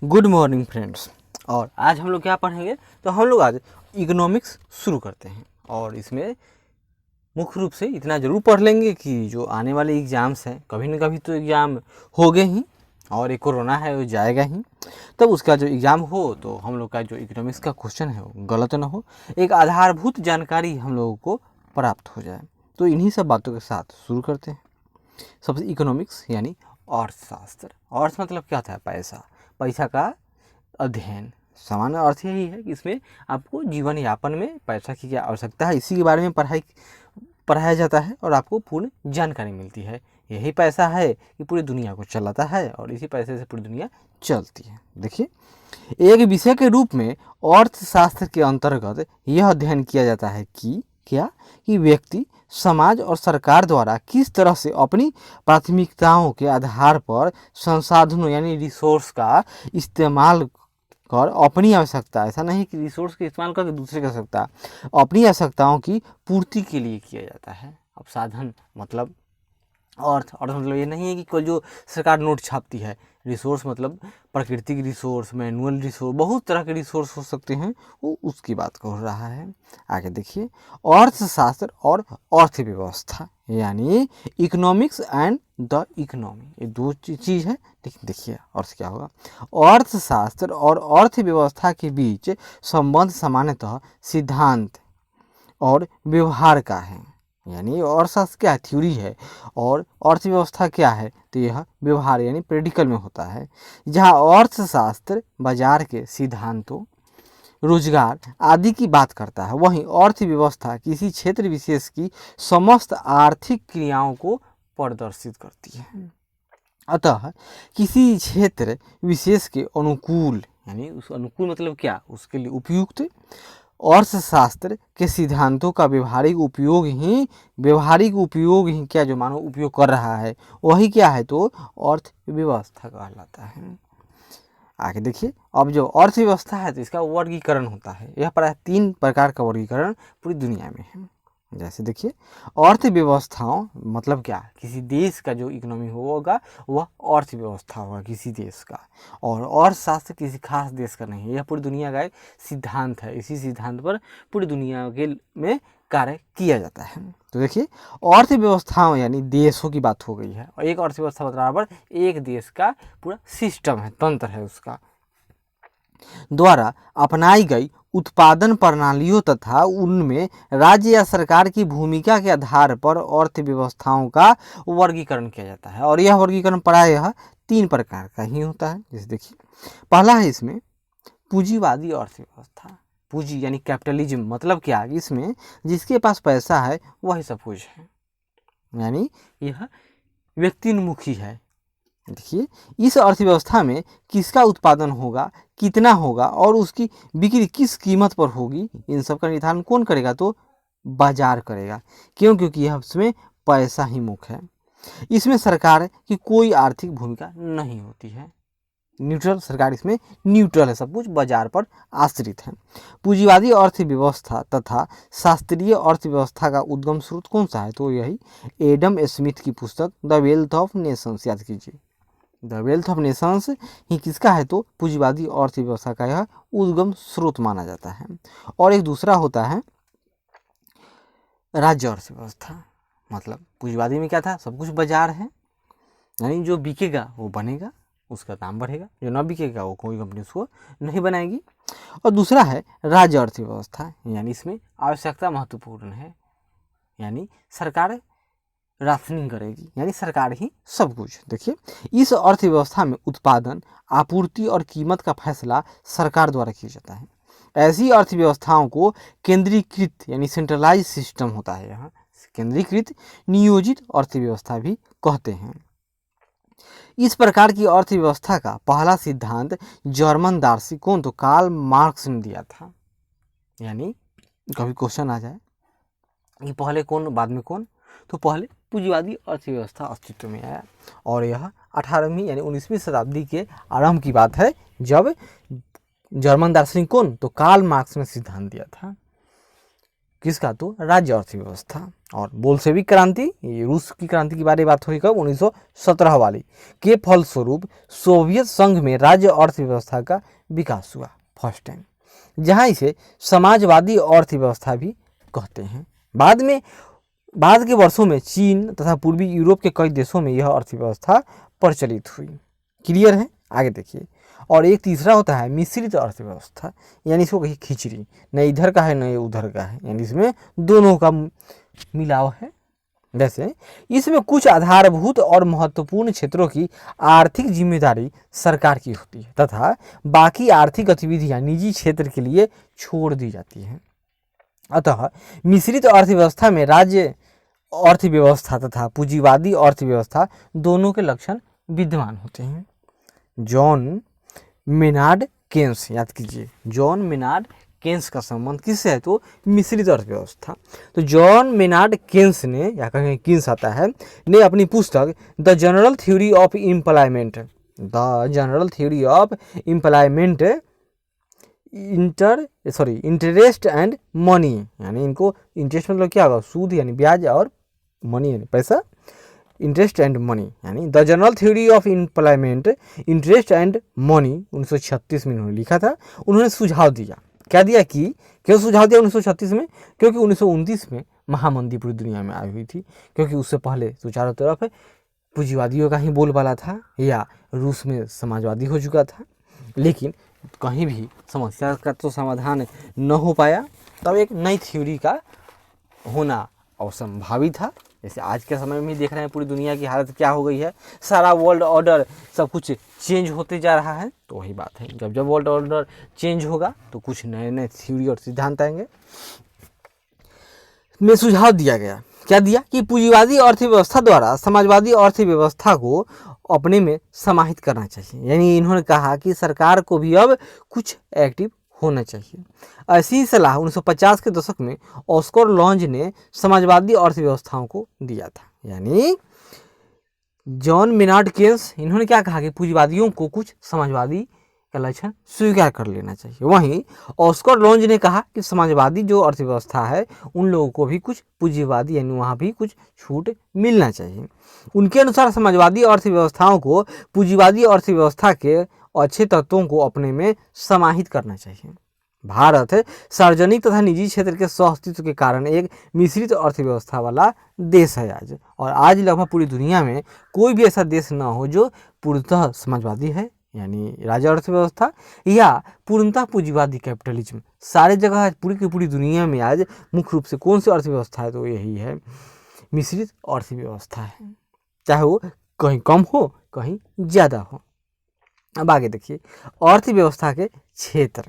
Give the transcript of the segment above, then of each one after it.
Good morning friends. और आज हम लोग क्या पढ़ेंगे, तो हम लोग आज इकोनॉमिक्स शुरू करते हैं। और इसमें मुख्य रूप से इतना ज़रूर पढ़ लेंगे कि जो आने वाले एग्ज़ाम्स हैं, कभी न कभी तो एग्ज़ाम हो गए ही, और एक कोरोना है वो जाएगा ही, तब उसका जो एग्ज़ाम हो तो हम लोग का जो इकोनॉमिक्स का क्वेश्चन है वो गलत ना हो, एक आधारभूत जानकारी हम लोगों को प्राप्त हो जाए। तो इन्हीं सब बातों के साथ शुरू करते हैं। सबसे इकोनॉमिक्स यानी अर्थशास्त्र। अर्थ मतलब क्या होता है? पैसा, पैसा का अध्ययन। सामान्य अर्थ यही है कि इसमें आपको जीवन यापन में पैसा की क्या आवश्यकता है, इसी के बारे में पढ़ाया जाता है और आपको पूर्ण जानकारी मिलती है। यही पैसा है कि पूरी दुनिया को चलाता है और इसी पैसे से पूरी दुनिया चलती है। देखिए, एक विषय के रूप में अर्थशास्त्र के अंतर्गत यह अध्ययन किया जाता है कि कि व्यक्ति, समाज और सरकार द्वारा किस तरह से अपनी प्राथमिकताओं के आधार पर संसाधनों यानी रिसोर्स का इस्तेमाल कर अपनी आवश्यकता, ऐसा नहीं कि रिसोर्स का इस्तेमाल करके दूसरे की आवश्यकता, अपनी आवश्यकताओं की पूर्ति के लिए किया जाता है। अब साधन मतलब अर्थ मतलब ये नहीं है कि कोई जो सरकार नोट छापती है। रिसोर्स मतलब प्राकृतिक रिसोर्स, मैनुअल रिसोर्स, बहुत तरह के रिसोर्स हो सकते हैं, वो उसकी बात कर रहा है। आगे देखिए, अर्थशास्त्र और अर्थव्यवस्था यानी इकोनॉमिक्स एंड द इकोनॉमी, ये दो चीज़ है। लेकिन देखिए अर्थ क्या होगा। अर्थशास्त्र और अर्थव्यवस्था के बीच संबंध सामान्यतः सिद्धांत और व्यवहार का है। यानी अर्थशास्त्र क्या है? थ्योरी है, और अर्थव्यवस्था क्या है? तो यह व्यवहार यानी प्रैक्टिकल में होता है। जहाँ अर्थशास्त्र बाजार के सिद्धांतों, रोजगार आदि की बात करता है, वहीं अर्थव्यवस्था किसी क्षेत्र विशेष की समस्त आर्थिक क्रियाओं को प्रदर्शित करती है। अतः किसी क्षेत्र विशेष के अनुकूल, यानी उस अनुकूल मतलब क्या? उसके लिए उपयुक्त अर्थशास्त्र के सिद्धांतों का व्यवहारिक उपयोग ही क्या जो मानव उपयोग कर रहा है वही क्या है? तो अर्थव्यवस्था कहलाता है। आगे देखिए, अब जो अर्थव्यवस्था है तो इसका वर्गीकरण होता है। यह प्राय 3 प्रकार का वर्गीकरण पूरी दुनिया में है। जैसे देखिए, अर्थव्यवस्थाओं मतलब क्या? किसी देश का जो इकोनॉमी होगा वह अर्थव्यवस्था होगा किसी देश का, और अर्थशास्त्र किसी खास देश का नहीं है, यह पूरी दुनिया का एक सिद्धांत है। इसी सिद्धांत पर पूरी दुनिया के में कार्य किया जाता है। तो देखिए, अर्थव्यवस्थाओं यानी देशों की बात हो गई है, और एक अर्थव्यवस्था बराबर एक देश का पूरा सिस्टम है, तंत्र है उसका, द्वारा अपनाई गई उत्पादन प्रणालियों तथा उनमें राज्य या सरकार की भूमिका के आधार पर अर्थव्यवस्थाओं का वर्गीकरण किया जाता है। और यह वर्गीकरण प्रायः 3 प्रकार का ही होता है। जैसे देखिए, पहला है इसमें पूंजीवादी अर्थव्यवस्था। पूंजी यानी कैपिटलिज्म मतलब क्या? इसमें जिसके पास पैसा है वही सब कुछ है, यानी यह व्यक्तिन्मुखी है। देखिए, इस अर्थव्यवस्था में किसका उत्पादन होगा, कितना होगा और उसकी बिक्री किस कीमत पर होगी, इन सब का निर्धारण कौन करेगा? तो बाजार करेगा। क्यों? क्योंकि यह इसमें पैसा ही मुख्य है। इसमें सरकार की कोई आर्थिक भूमिका नहीं होती है, न्यूट्रल सरकार इसमें न्यूट्रल है, सब कुछ बाजार पर आश्रित है। पूंजीवादी अर्थव्यवस्था तथा शास्त्रीय अर्थव्यवस्था का उद्गम स्रोत कौन सा है? तो यही एडम स्मिथ की पुस्तक द वेल्थ ऑफ नेशंस, याद कीजिए। द वेल्थ ऑफ नेशंस ही किसका है? तो पूंजीवादी अर्थव्यवस्था का यह उद्गम स्रोत माना जाता है। और एक दूसरा होता है राज्य अर्थव्यवस्था। मतलब पूंजीवादी में क्या था? सब कुछ बाजार है, यानी जो बिकेगा वो बनेगा, उसका दाम बढ़ेगा, जो ना बिकेगा वो कोई कंपनी उसको नहीं बनाएगी। और दूसरा है राज्य अर्थव्यवस्था, यानी इसमें आवश्यकता महत्वपूर्ण है, यानी सरकार राशनिंग करेगी, यानी सरकार ही सब कुछ। देखिए, इस अर्थव्यवस्था में उत्पादन, आपूर्ति और कीमत का फैसला सरकार द्वारा किया जाता है। ऐसी अर्थव्यवस्थाओं को केंद्रीकृत यानी सेंट्रलाइज सिस्टम होता है। यहाँ केंद्रीकृत नियोजित अर्थव्यवस्था भी कहते हैं। इस प्रकार की अर्थव्यवस्था का पहला सिद्धांत जर्मन दार्शनिक कौन? तो कार्ल मार्क्स ने दिया था। यानी कभी क्वेश्चन आ जाए कि पहले कौन बाद में कौन, तो पहले पूंजीवादी अर्थव्यवस्था अस्तित्व में आया, और यह 18वीं यानी 19वीं शताब्दी के आरंभ की बात है, जब जर्मन दार्शनिक कौन? तो कार्ल मार्क्स ने सिद्धांत दिया था। किसका, तो राज्य अर्थव्यवस्था। और बोल्शेविक क्रांति, ये रूस की क्रांति के बारे में बात हुई कब, 1917 वाली, के फलस्वरूप सोवियत संघ में राज्य अर्थव्यवस्था का विकास हुआ फर्स्ट टाइम, जहां इसे समाजवादी अर्थव्यवस्था भी कहते हैं। बाद के वर्षों में चीन तथा पूर्वी यूरोप के कई देशों में यह अर्थव्यवस्था प्रचलित हुई। क्लियर है, आगे देखिए। और एक तीसरा होता है मिश्रित अर्थव्यवस्था, यानी इसको कहिए खिचड़ी, न इधर का है न उधर का है, यानी इसमें दोनों का मिलाव है। जैसे इसमें कुछ आधारभूत और महत्वपूर्ण क्षेत्रों की आर्थिक जिम्मेदारी सरकार की होती है तथा बाकी आर्थिक गतिविधियां निजी क्षेत्र के लिए छोड़ दी जाती हैं। अतः मिश्रित अर्थव्यवस्था में राज्य अर्थव्यवस्था तथा पूंजीवादी अर्थव्यवस्था दोनों के लक्षण विद्यमान होते हैं। जॉन मेनार्ड केन्स, याद कीजिए, जॉन मेनार्ड केन्स का संबंध किससे है, तो मिश्रित अर्थव्यवस्था। तो जॉन मेनार्ड केन्स ने, या कहें केन्स आता है, ने अपनी पुस्तक the general theory of employment interest and money, यानी इनको इंटरेस्ट मतलब क्या होगा, सूद यानी ब्याज, और मनी यानी पैसा, इंटरेस्ट एंड मनी, यानी the general theory of employment interest and money 1936 में उन्होंने लिखा था। उन्होंने सुझाव दिया, क्या दिया कि क्यों सुझाव दिया 1936 में, क्योंकि 1929 में महामंदी पूरी दुनिया में आई हुई थी, क्योंकि उससे पहले तो चारों तरफ पूंजीवादियों का ही बोलबाला था, या रूस में समाजवादी हो चुका था, लेकिन कहीं भी समस्या का तो समाधान न हो पाया। तब एक नई थ्योरी का होना असंभावित था। जैसे आज के समय में देख रहे हैं पूरी दुनिया की हालत क्या हो गई है, सारा वर्ल्ड ऑर्डर सब कुछ चेंज होते जा रहा है। तो वही बात है, जब जब वर्ल्ड ऑर्डर चेंज होगा तो कुछ नए नए थ्योरी और सिद्धांत आएंगे। में सुझाव दिया गया, क्या दिया कि पूंजीवादी अर्थव्यवस्था द्वारा समाजवादी अर्थव्यवस्था को अपने में समाहित करना चाहिए। यानी इन्होंने कहा कि सरकार को भी अब कुछ एक्टिव होना चाहिए। ऐसी सलाह 1950 के दशक में ऑस्कर लॉन्ज ने समाजवादी अर्थव्यवस्थाओं को दिया था। यानी जॉन मेनार्ड केन्स, इन्होंने क्या कहा कि पूंजीवादियों को कुछ समाजवादी का लक्षण स्वीकार कर लेना चाहिए। वहीं ऑस्कर लॉन्ज ने कहा कि समाजवादी जो अर्थव्यवस्था है उन लोगों को भी कुछ पूंजीवादी यानी वहाँ भी कुछ छूट मिलना चाहिए। उनके अनुसार समाजवादी अर्थव्यवस्थाओं को पूंजीवादी अर्थव्यवस्था के अच्छे तत्वों को अपने में समाहित करना चाहिए। भारत सार्वजनिक तथा निजी क्षेत्र के सहअस्तित्व के कारण एक मिश्रित अर्थव्यवस्था वाला देश है आज, और आज लगभग पूरी दुनिया में कोई भी ऐसा देश न हो जो पूर्णतः समाजवादी है यानी राज्य अर्थव्यवस्था, या पूर्णतः पूंजीवादी कैपिटलिज्म। सारे जगह पूरी की पूरी दुनिया में आज मुख्य रूप से कौन सी अर्थव्यवस्था है, तो यही है मिश्रित अर्थव्यवस्था है, चाहे वो कहीं कम हो कहीं ज़्यादा हो। अब आगे देखिए अर्थव्यवस्था के क्षेत्र।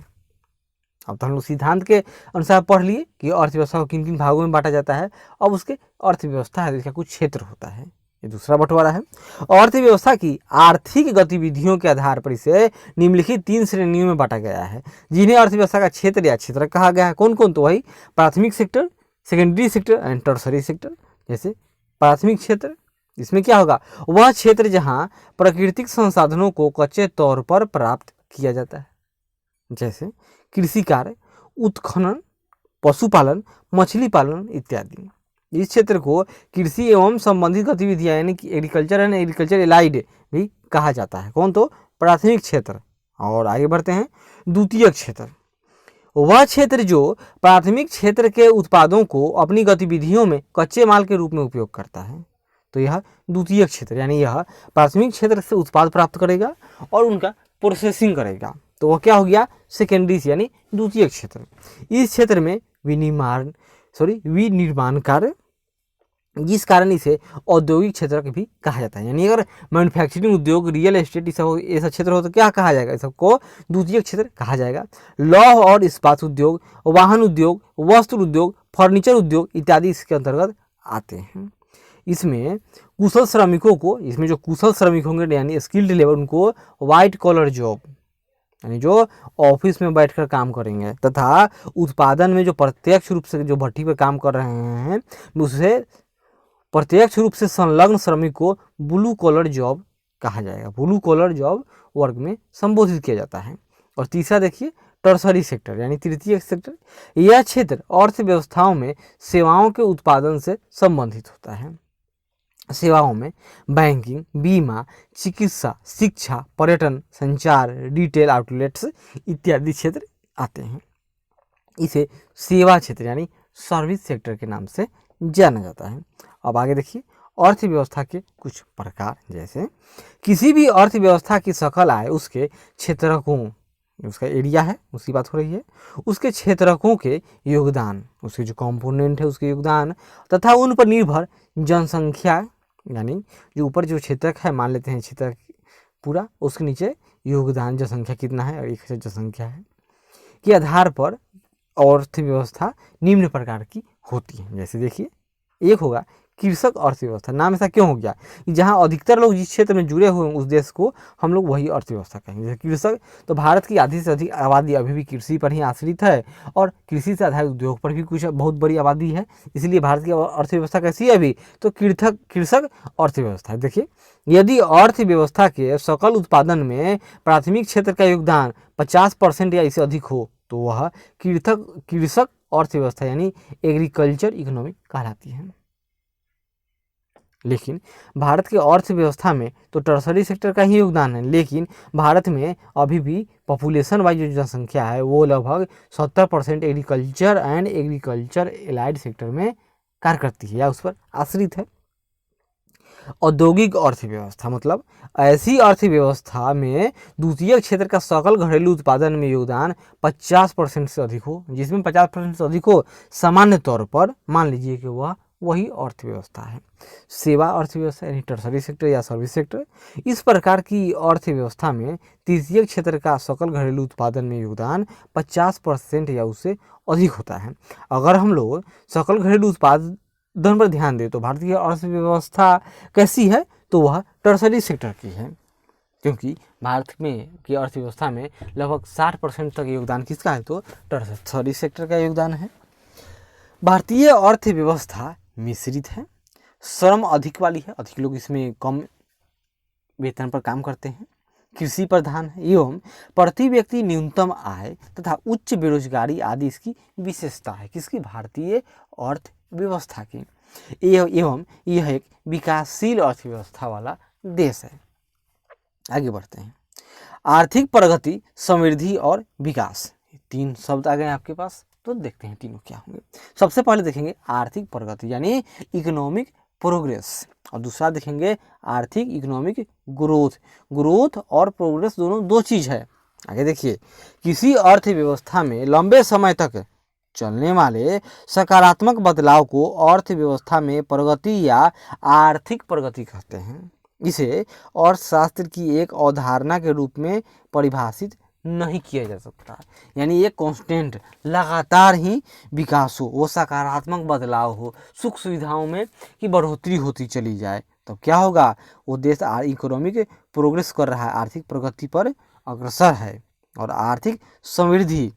अब तो हम लोग सिद्धांत के अनुसार पढ़ लिए कि अर्थव्यवस्था को किन किन भागों में बांटा जाता है। अब उसके अर्थव्यवस्था है, इसका कुछ क्षेत्र होता है, ये दूसरा बंटवारा है। अर्थव्यवस्था की आर्थिक गतिविधियों के आधार पर इसे निम्नलिखित 3 श्रेणियों में बांटा गया है, जिन्हें अर्थव्यवस्था का क्षेत्र या क्षेत्र कहा गया है। कौन कौन, तो वही प्राथमिक sector, secondary sector and tertiary sector. जैसे प्राथमिक क्षेत्र, इसमें क्या होगा, वह क्षेत्र जहां प्राकृतिक संसाधनों को कच्चे तौर पर प्राप्त किया जाता है, जैसे कृषि कार्य, उत्खनन, पशुपालन, मछली पालन इत्यादि। इस क्षेत्र को कृषि एवं संबंधित गतिविधियां यानी कि एग्रीकल्चर एंड एग्रीकल्चर एलाइड भी कहा जाता है। कौन, तो प्राथमिक क्षेत्र। और आगे बढ़ते हैं द्वितीयक क्षेत्र, वह क्षेत्र जो प्राथमिक क्षेत्र के उत्पादों को अपनी गतिविधियों में कच्चे माल के रूप में उपयोग करता है, तो यह द्वितीयक क्षेत्र, यानी यह प्राथमिक क्षेत्र से उत्पाद प्राप्त करेगा और उनका प्रोसेसिंग करेगा, तो वह क्या हो गया, सेकेंडरी यानी द्वितीयक क्षेत्र। इस क्षेत्र में विनिर्माण कार्य, जिस कारण इसे औद्योगिक क्षेत्र भी कहा जाता है। यानी अगर मैन्युफैक्चरिंग उद्योग, रियल एस्टेट ऐसा क्षेत्र हो तो क्या कहा जाएगा, इस सबको द्वितीयक क्षेत्र कहा जाएगा। लौह और इस्पात उद्योग, वाहन उद्योग, वस्त्र उद्योग, फर्नीचर उद्योग इत्यादि इसके अंतर्गत आते हैं। इसमें कुशल श्रमिकों को, इसमें जो कुशल श्रमिक होंगे यानी स्किल्ड लेबर, उनको वाइट कॉलर जॉब यानी जो ऑफिस में बैठकर काम करेंगे, तथा उत्पादन में जो प्रत्यक्ष रूप से जो भट्टी पर काम कर रहे हैं उससे प्रत्यक्ष रूप से संलग्न श्रमिक को ब्लू कॉलर जॉब कहा जाएगा। ब्लू कॉलर जॉब वर्ग में संबोधित किया जाता है। और तीसरा देखिए टर्सरी सेक्टर यानी तृतीय सेक्टर, यह क्षेत्र अर्थव्यवस्थाओं में सेवाओं के उत्पादन से संबंधित होता है। सेवाओं में बैंकिंग, बीमा, चिकित्सा, शिक्षा, पर्यटन, संचार, रिटेल आउटलेट्स इत्यादि क्षेत्र आते हैं। इसे सेवा क्षेत्र यानी सर्विस सेक्टर के नाम से जाना जाता है। अब आगे देखिए अर्थव्यवस्था के कुछ प्रकार, जैसे किसी भी अर्थव्यवस्था की सकल आय उसके क्षेत्रकों, उसका एरिया है उसकी बात हो रही है, उसके क्षेत्रकों के योगदान, उसके जो कंपोनेंट है उसके योगदान तथा उन पर निर्भर जनसंख्या यानी जो ऊपर जो क्षेत्रक है मान लेते हैं क्षेत्रक पूरा, उसके नीचे योगदान जनसंख्या कितना है और एक जनसंख्या है के आधार पर अर्थव्यवस्था निम्न प्रकार की होती है। जैसे देखिए एक होगा कृषक अर्थव्यवस्था। नाम ऐसा क्यों हो गया कि जहाँ अधिकतर लोग जिस क्षेत्र में जुड़े हुए हैं उस देश को हम लोग वही अर्थव्यवस्था कहेंगे। जैसे कृषक, तो भारत की आधी से अधिक आबादी अभी भी कृषि पर ही आश्रित है और कृषि से आधारित उद्योग पर भी कुछ बहुत बड़ी आबादी है, इसलिए भारत की अर्थव्यवस्था कैसी है अभी, तो कृषक अर्थव्यवस्था है। देखिए यदि अर्थव्यवस्था के सकल उत्पादन में प्राथमिक क्षेत्र का योगदान 50% या इससे अधिक हो तो वह कृषक अर्थव्यवस्था यानी एग्रीकल्चर इकोनॉमी कहलाती है। लेकिन भारत के अर्थव्यवस्था में तो टर्सरी सेक्टर का ही योगदान है, लेकिन भारत में अभी भी पॉपुलेशन वाइज जो जनसंख्या है वो लगभग 70% agriculture and agriculture allied sector में कार्य करती है या उस पर आश्रित है। औद्योगिक अर्थव्यवस्था मतलब ऐसी अर्थव्यवस्था में द्वितीय क्षेत्र का सकल घरेलू उत्पादन में योगदान 50% से अधिक हो, जिसमें 50% से अधिक हो सामान्य तौर पर मान लीजिए कि वह वही अर्थव्यवस्था है। सेवा अर्थव्यवस्था यानी टर्सरी सेक्टर या सर्विस सेक्टर, इस प्रकार की अर्थव्यवस्था में तृतीय क्षेत्र का सकल घरेलू उत्पादन में योगदान 50% या उससे अधिक होता है। अगर हम लोग सकल घरेलू उत्पादन पर ध्यान दें तो भारतीय अर्थव्यवस्था कैसी है, तो वह टर्सरी सेक्टर की है, क्योंकि भारत में की अर्थव्यवस्था में लगभग 60% तक योगदान किसका है, तो टर्सरी सेक्टर का योगदान है। भारतीय अर्थव्यवस्था मिश्रित है, श्रम अधिक वाली है, अधिक लोग इसमें कम वेतन पर काम करते हैं, कृषि प्रधान है एवं प्रति व्यक्ति न्यूनतम आय तथा उच्च बेरोजगारी आदि इसकी विशेषता है। किसकी, भारतीय अर्थव्यवस्था की। एवं यह एक विकासशील अर्थव्यवस्था वाला देश है। आगे बढ़ते हैं। आर्थिक प्रगति, समृद्धि और विकास, तीन शब्द आ गए आपके पास, तो देखते हैं तीनों क्या होंगे। सबसे पहले देखेंगे आर्थिक प्रगति यानी इकोनॉमिक प्रोग्रेस, और दूसरा देखेंगे आर्थिक इकोनॉमिक ग्रोथ। ग्रोथ और प्रोग्रेस दोनों दो चीज है। आगे देखिए, किसी अर्थव्यवस्था में लंबे समय तक चलने वाले सकारात्मक बदलाव को अर्थव्यवस्था में प्रगति या आर्थिक प्रगति कहते हैं। इसे अर्थशास्त्र की एक अवधारणा के रूप में परिभाषित नहीं किया जा सकता, यानी ये कांस्टेंट लगातार ही विकास हो, वो सकारात्मक बदलाव हो, सुख सुविधाओं में की बढ़ोतरी होती चली जाए, तो क्या होगा, वो देश इकोनॉमिक प्रोग्रेस कर रहा है, आर्थिक प्रगति पर अग्रसर है। और आर्थिक समृद्धि,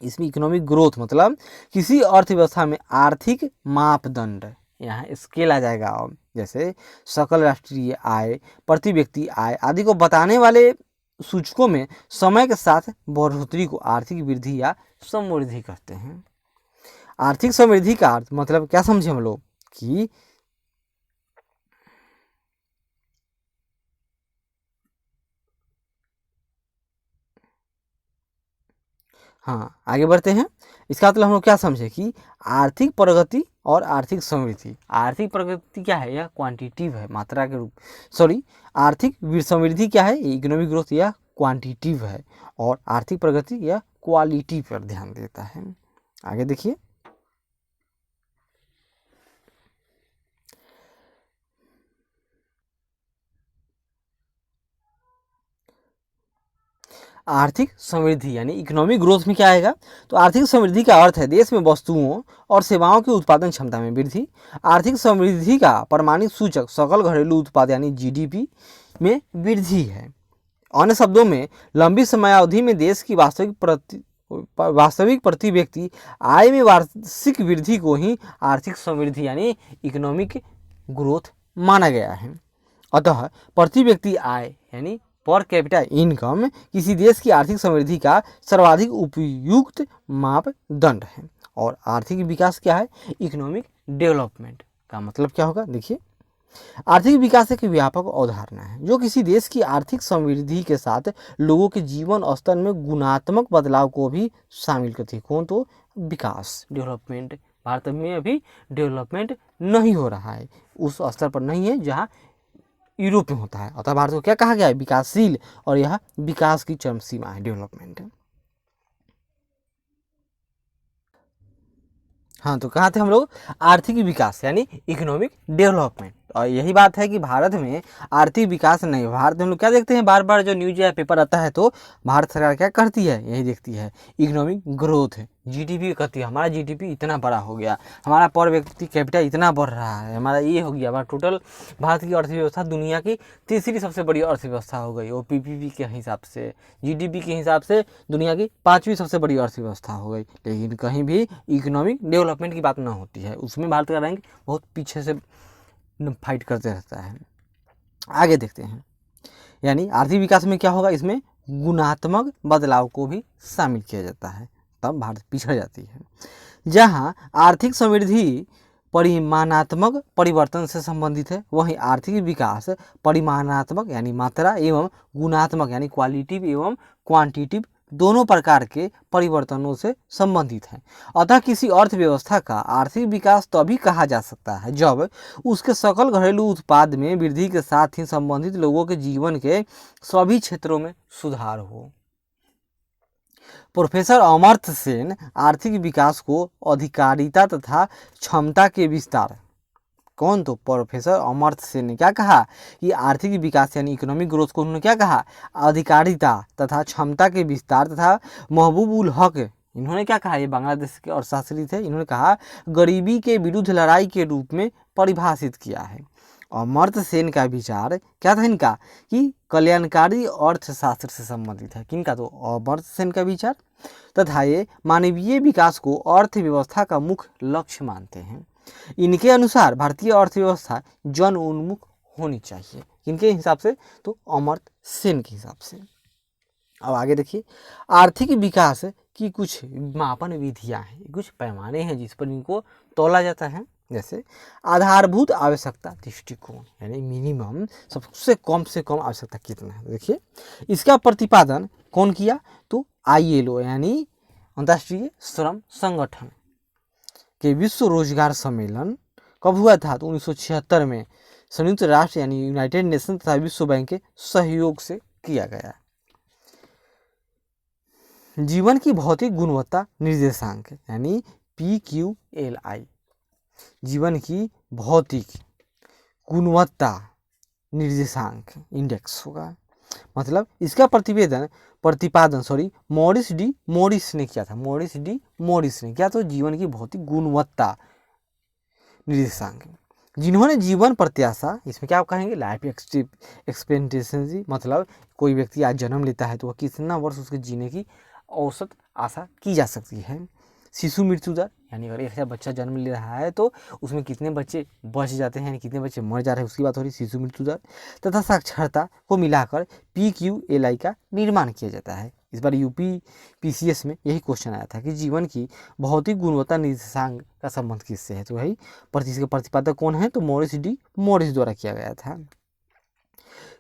इसमें इकोनॉमिक ग्रोथ मतलब किसी अर्थव्यवस्था में आर्थिक मापदंड, यहाँ स्केल आ जाएगा, अब जैसे सकल राष्ट्रीय आय, प्रति व्यक्ति आय आदि को बताने वाले सूचकों में समय के साथ बढ़ोतरी को आर्थिक वृद्धि या समृद्धि कहते हैं। आर्थिक समृद्धि का अर्थ मतलब क्या समझे हम लोग कि हाँ, आगे बढ़ते हैं। इसका मतलब हम लोग क्या समझे कि आर्थिक प्रगति और आर्थिक समृद्धि। आर्थिक प्रगति क्या है, यह क्वांटिटिव है, मात्रा के रूप, सॉरी, आर्थिक समृद्धि क्या है, इकोनॉमिक ग्रोथ यह क्वांटिटिव है, और आर्थिक प्रगति यह क्वालिटी पर ध्यान देता है। आगे देखिए, आर्थिक समृद्धि यानी इकोनॉमिक ग्रोथ में क्या आएगा, तो आर्थिक समृद्धि का अर्थ है देश में वस्तुओं और सेवाओं की उत्पादन क्षमता में वृद्धि। आर्थिक समृद्धि का प्रमाणित सूचक सकल घरेलू उत्पाद यानी जीडीपी में वृद्धि है। अन्य शब्दों में लंबी समयावधि में देश की वास्तविक प्रति व्यक्ति आय में वार्षिक वृद्धि को ही आर्थिक समृद्धि यानी इकोनॉमिक ग्रोथ माना गया है। अतः प्रति व्यक्ति आय यानी पर कैपिटा इनकम किसी देश की आर्थिक समृद्धि का सर्वाधिक उपयुक्त मापदंड है। और आर्थिक विकास क्या है? इकोनॉमिक डेवलपमेंट का मतलब क्या होगा? देखिए, आर्थिक विकास एक व्यापक अवधारणा है जो किसी देश की आर्थिक समृद्धि के साथ लोगों के जीवन स्तर में गुणात्मक बदलाव को भी शामिल करती है। कौन? तो विकास, डेवलपमेंट। भारत में अभी डेवलपमेंट नहीं हो रहा है, उस स्तर पर नहीं है जहाँ यूरोप में होता है। अतः भारत को क्या कहा गया है? विकासशील, और यह विकास की चरम सीमा है, डेवलपमेंट। हाँ, तो कहाँ थे हम लोग? आर्थिक विकास यानी इकोनॉमिक डेवलपमेंट। और यही बात है कि भारत में आर्थिक विकास नहीं, भारत में हम लोग क्या देखते हैं, बार बार जो न्यूज या पेपर आता है तो भारत सरकार क्या करती है? यही देखती है इकोनॉमिक ग्रोथ है, जीडीपी कहती है हमारा जीडीपी इतना बड़ा हो गया, हमारा पर व्यक्ति कैपिटा इतना बढ़ रहा है, हमारा ये हो गया, हमारा टोटल भारत की अर्थव्यवस्था दुनिया की तीसरी सबसे बड़ी अर्थव्यवस्था हो गई। वो पीपीपी के हिसाब से, जीडीपी के हिसाब से दुनिया की 5वीं सबसे बड़ी अर्थव्यवस्था हो गई। लेकिन कहीं भी इकोनॉमिक डेवलपमेंट की बात ना होती है, उसमें भारत का रैंक बहुत पीछे से फाइट करते रहता है। आगे देखते हैं, यानी आर्थिक विकास में क्या होगा? इसमें गुणात्मक बदलाव को भी शामिल किया जाता है, तब भारत पिछड़ जाती है। जहाँ आर्थिक समृद्धि परिमाणात्मक परिवर्तन से संबंधित है, वहीं आर्थिक विकास परिमाणात्मक यानी मात्रा एवं गुणात्मक यानी क्वालिटिव एवं क्वांटिटिव दोनों प्रकार के परिवर्तनों से संबंधित है। अतः किसी अर्थव्यवस्था का आर्थिक विकास तभी कहा जा सकता है जब उसके सकल घरेलू उत्पाद में वृद्धि के साथ ही संबंधित लोगों के जीवन के सभी क्षेत्रों में सुधार हो। प्रोफेसर अमर्त्य सेन आर्थिक विकास को अधिकारिता तथा क्षमता के विस्तार, कौन? तो प्रोफेसर अमर्त्य सेन ने क्या कहा कि आर्थिक विकास यानी इकोनॉमिक ग्रोथ को उन्होंने क्या कहा? अधिकारिता तथा क्षमता के विस्तार तथा महबूब उल हक, इन्होंने क्या कहा? ये बांग्लादेश के अर्थशास्त्री थे, इन्होंने कहा गरीबी के विरुद्ध लड़ाई के रूप में परिभाषित किया है। अमर्त्य सेन का विचार क्या था इनका? कि कल्याणकारी अर्थशास्त्र से संबंधित है। किनका? तो अमर्त्य सेन का विचार। तथा ये मानवीय विकास को अर्थव्यवस्था का मुख्य लक्ष्य मानते हैं। इनके अनुसार भारतीय अर्थव्यवस्था जन उन्मुख होनी चाहिए। किनके हिसाब से? तो अमर्त्य सेन के हिसाब से। अब आगे देखिए, आर्थिक विकास की कुछ मापन विधियां हैं, कुछ पैमाने हैं जिस पर इनको तौला जाता है। जैसे आधारभूत आवश्यकता दृष्टिकोण यानी मिनिमम, सबसे कम से कम आवश्यकता कितना है। देखिए, इसका प्रतिपादन कौन किया? तो ILO यानी अंतर्राष्ट्रीय श्रम संगठन के विश्व रोजगार सम्मेलन कब हुआ था? तो 1976 में संयुक्त राष्ट्र यानी यूनाइटेड नेशन तथा विश्व बैंक के सहयोग से किया गया। जीवन की भौतिक गुणवत्ता निर्देशांक यानी PQLI, जीवन की भौतिक गुणवत्ता निर्देशांक इंडेक्स होगा। मतलब इसका प्रतिपादन मॉरिस डी मोरिस ने किया था। मॉरिस डी मोरिस ने क्या? तो जीवन की भौतिक गुणवत्ता निर्देशांक। जिन्होंने जीवन प्रत्याशा, इसमें क्या आप कहेंगे? लाइफ एक्सपेक्टेंसी, मतलब कोई व्यक्ति आज जन्म लेता है तो वह कितना वर्ष उसके जीने की औसत आशा की जा सकती है। शिशु मृत्यु दर यानी अगर 1000 बच्चा जन्म ले रहा है तो उसमें कितने बच्चे बच जाते हैं, यानी कितने बच्चे मर जा रहे हैं, उसकी बात हो रही है, शिशु मृत्यु दर। तथा साक्षरता को मिलाकर PQLI का निर्माण किया जाता है। इस बार यूपी PCS में यही क्वेश्चन आया था कि जीवन की भौतिक गुणवत्ता निर्देशांक का संबंध किससे है? तो वही प्रतिपादक कौन है? तो मॉरिस डी मोरिस द्वारा किया गया था।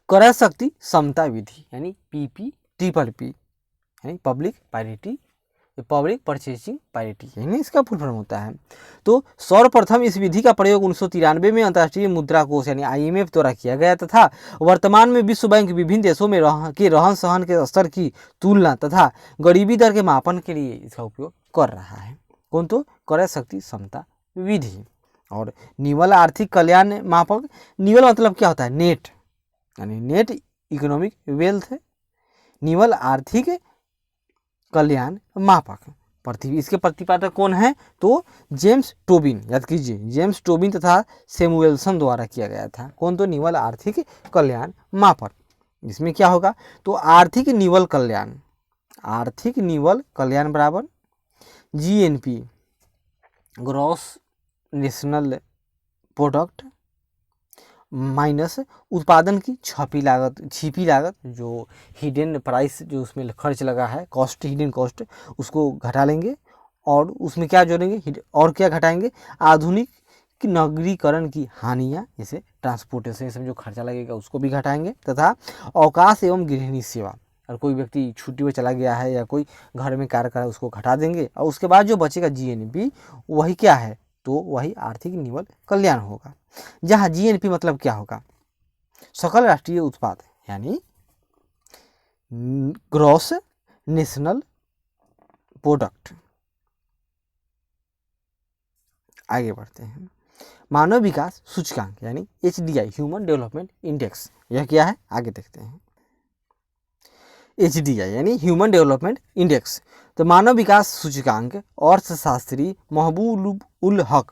क्रय शक्ति समता विधि यानी PPPPP यानी public parity, public purchasing parity, यानी इसका फुल फॉर्म होता है। तो सर्वप्रथम इस विधि का प्रयोग 1993 में अंतर्राष्ट्रीय मुद्रा कोष यानी IMF द्वारा किया गया तथा वर्तमान में विश्व बैंक विभिन्न देशों में रहन सहन के स्तर की तुलना तथा गरीबी दर के मापन के लिए इसका उपयोग कर रहा है। कौन? तो क्रय शक्ति समता विधि। और निवल आर्थिक कल्याण मापक, निवल मतलब क्या होता है? नेट, यानी नेट इकोनॉमिक वेल्थ है, निवल आर्थिक कल्याण मापक। इसके प्रतिपादक कौन है? तो जेम्स टोबिन, याद कीजिए, जेम्स टोबिन तथा सैमुएल्सन द्वारा किया गया था। कौन? तो निवल आर्थिक कल्याण मापक। इसमें क्या होगा? तो आर्थिक निवल कल्याण बराबर GNP gross national product minus उत्पादन की छिपी लागत जो हिडन प्राइस जो उसमें खर्च लगा है, कॉस्ट, हिडन कॉस्ट, उसको घटा लेंगे और उसमें क्या जोड़ेंगे और क्या घटाएंगे, आधुनिक नगरीकरण की हानियाँ, जैसे ट्रांसपोर्टेशन सब जो खर्चा लगेगा उसको भी घटाएंगे, तथा अवकाश एवं गृहिणी सेवा, और कोई व्यक्ति छुट्टी पर चला गया है या कोई घर में कार्य कर रहा है उसको घटा देंगे, और उसके बाद जो बचेगा जीएनपी वही क्या है, तो वही आर्थिक निवल कल्याण होगा। जहाँ जीएनपी मतलब क्या होगा, सकल राष्ट्रीय उत्पाद यानी ग्रॉस नेशनल प्रोडक्ट। आगे बढ़ते हैं, मानव विकास सूचकांक यानी HDI, ह्यूमन डेवलपमेंट इंडेक्स, यह क्या है आगे देखते हैं। HDI यानी ह्यूमन डेवलपमेंट इंडेक्स, तो मानव विकास सूचकांक अर्थशास्त्री महबूब उल हक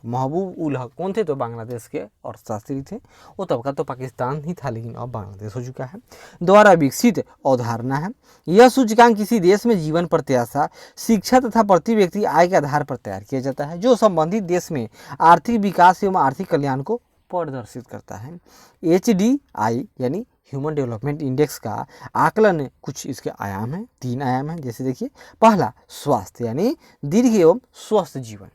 कौन थे, तो बांग्लादेश के अर्थशास्त्री थे, वो तब का तो पाकिस्तान ही था लेकिन अब बांग्लादेश हो चुका है, द्वारा विकसित अवधारणा है। यह सूचकांक किसी देश में जीवन प्रत्याशा, शिक्षा तथा प्रति व्यक्ति आय के आधार पर तैयार किया जाता है, जो संबंधित देश में आर्थिक विकास एवं आर्थिक कल्याण को प्रदर्शित करता है। HDI यानी ह्यूमन डेवलपमेंट इंडेक्स का आकलन कुछ इसके आयाम हैं, 3 आयाम हैं, जैसे देखिए, पहला स्वास्थ्य यानी दीर्घ एवं स्वस्थ जीवन,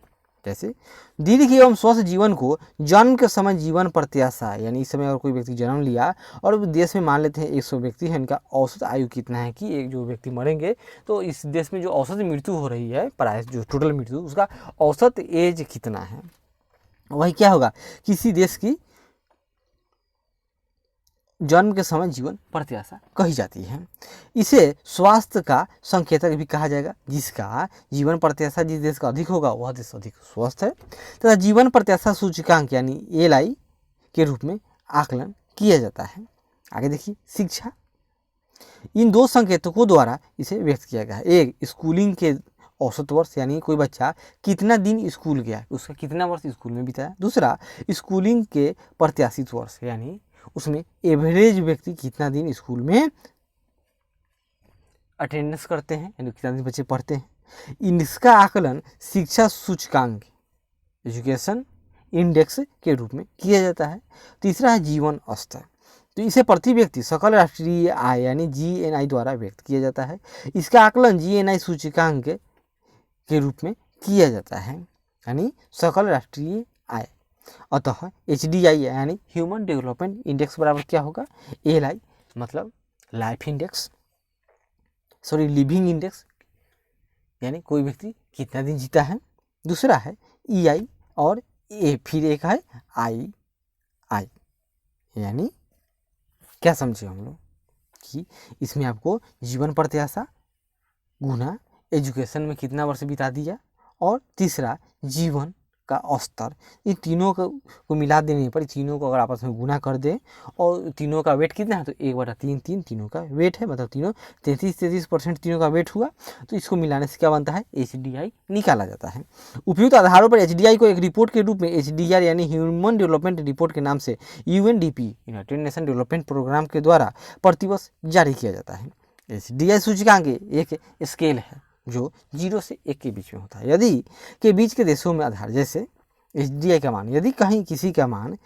जैसे दीर्घ एवं स्वस्थ जीवन को जन्म के समय जीवन प्रत्याशा, यानी इस समय अगर कोई व्यक्ति जन्म लिया और देश में मान लेते हैं 100 व्यक्ति है, इनका औसत आयु कितना है कि एक जो व्यक्ति मरेंगे तो इस देश में जो औसत मृत्यु हो रही है, प्राय जो टोटल मृत्यु, उसका औसत एज कितना है, वही क्या होगा, किसी देश की जन्म के समय जीवन प्रत्याशा कही जाती है। इसे स्वास्थ्य का संकेतक भी कहा जाएगा, जिसका जीवन प्रत्याशा जिस देश का अधिक होगा वह देश अधिक स्वस्थ है, तथा जीवन प्रत्याशा सूचकांक यानी LI के रूप में आकलन किया जाता है। आगे देखिए, शिक्षा, इन 2 संकेतकों द्वारा इसे व्यक्त किया गया है। एक, स्कूलिंग के औसत वर्ष यानी कोई बच्चा कितना दिन स्कूल गया, उसका कितना वर्ष स्कूल में बिताया। दूसरा, स्कूलिंग के प्रत्याशित वर्ष यानी उसमें एवरेज व्यक्ति कितना दिन स्कूल में अटेंडेंस करते हैं, यानी कितना दिन बच्चे पढ़ते हैं। इसका आकलन शिक्षा सूचकांक एजुकेशन इंडेक्स के रूप में किया जाता है। तीसरा है जीवन स्तर, तो इसे प्रति व्यक्ति सकल राष्ट्रीय आय यानी GNI द्वारा व्यक्त किया जाता है। इसका आकलन GNI सूचकांक के रूप में किया जाता है, यानी सकल राष्ट्रीय आय। अतः HDI यानी ह्यूमन डेवलपमेंट इंडेक्स बराबर क्या होगा, LI मतलब लाइफ इंडेक्स, लिविंग इंडेक्स यानी कोई व्यक्ति कितना दिन जीता है। दूसरा है EI और फिर एक है I यानी क्या समझे हम लोग कि इसमें आपको जीवन प्रत्याशा गुना एजुकेशन में कितना वर्ष बिता दिया, और तीसरा जीवन का स्तर, इन तीनों को मिला देने पर तीनों को अगर आपस में गुना कर दें और तीनों का वेट कितना है, तो 1/3 तीनों का वेट है, मतलब तीनों 33% तीनों का वेट हुआ, तो इसको मिलाने से क्या बनता है, HDI निकाला जाता है। उपयुक्त आधारों पर HDI को एक रिपोर्ट के रूप में HDR यानी ह्यूमन डेवलपमेंट रिपोर्ट के नाम से UNDP United Nation Development Programme के द्वारा प्रतिवर्ष जारी किया जाता है। HDI सूचकांक एक स्केल है जो 0 से 1 के बीच में होता है। यदि के बीच के देशों में आधार, जैसे HDI का मान, यदि कहीं किसी का मान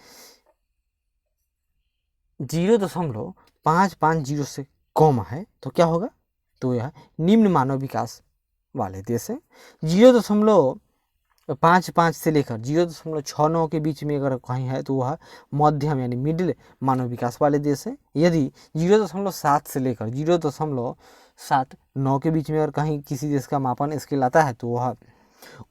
0.550 से कम है तो क्या होगा, तो यह निम्न मानव विकास वाले देश है। 0.55 से लेकर 0.69 के बीच में अगर कहीं है तो वह मध्यम यानी मिडिल मानव विकास वाले देश है। यदि 0.7 से लेकर 0.79 के बीच में अगर कहीं किसी देश का मापन स्केल आता है तो वह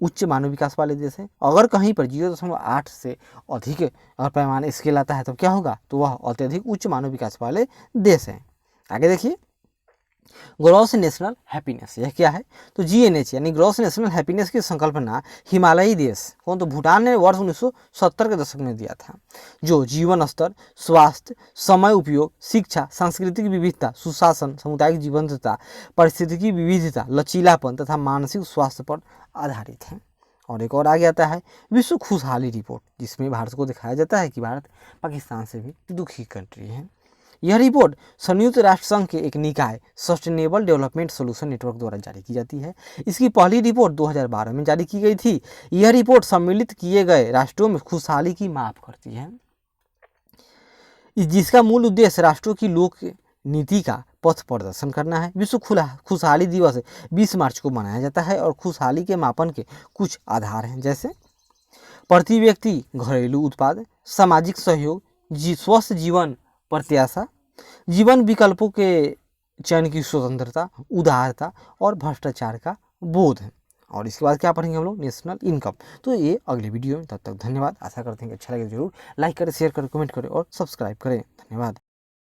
उच्च मानव विकास वाले देश है। अगर कहीं पर 0.8 से अधिक अगर पैमाने स्केल आता है तो क्या होगा, तो वह अत्यधिक उच्च मानव विकास वाले देश हैं। आगे देखिए, ग्रॉस नेशनल हैप्पीनेस, यह क्या है, तो GNH यानी ग्रॉस नेशनल हैप्पीनेस की संकल्पना हिमालयी देश कौन, तो भूटान ने वर्ष 1970 के दशक में दिया था, जो जीवन स्तर, स्वास्थ्य, समय उपयोग, शिक्षा, सांस्कृतिक विविधता, सुशासन, सामुदायिक जीवंतता, पारिस्थितिकी विविधता, लचीलापन तथा मानसिक स्वास्थ्य पर आधारित है। और एक और आगे आता है विश्व खुशहाली रिपोर्ट, जिसमें भारत को दिखाया जाता है कि भारत पाकिस्तान से भी दुखी कंट्री है। यह रिपोर्ट संयुक्त राष्ट्र संघ के एक निकाय सस्टेनेबल डेवलपमेंट सोल्यूशन नेटवर्क द्वारा जारी की जाती है। इसकी पहली रिपोर्ट 2012 में जारी की गई थी। यह रिपोर्ट सम्मिलित किए गए राष्ट्रों में खुशहाली की माप करती है। जिसका मूल उद्देश्य राष्ट्रों की लोक नीति का पथ प्रदर्शन करना है। विश्व खुशहाली दिवस 20 मार्च को मनाया जाता है और खुशहाली के मापन के कुछ आधार हैं, जैसे प्रति व्यक्ति घरेलू उत्पाद, सामाजिक सहयोग, स्वस्थ जीवन प्रत्याशा, जीवन विकल्पों के चयन की स्वतंत्रता, उदारता और भ्रष्टाचार का बोध है। और इसके बाद क्या पढ़ेंगे हम लोग, नेशनल इनकम। तो ये अगले वीडियो में, तब तक धन्यवाद। आशा करते हैं कि अच्छा लगे, जरूर लाइक करें, शेयर करें, कमेंट करें और सब्सक्राइब करें। धन्यवाद।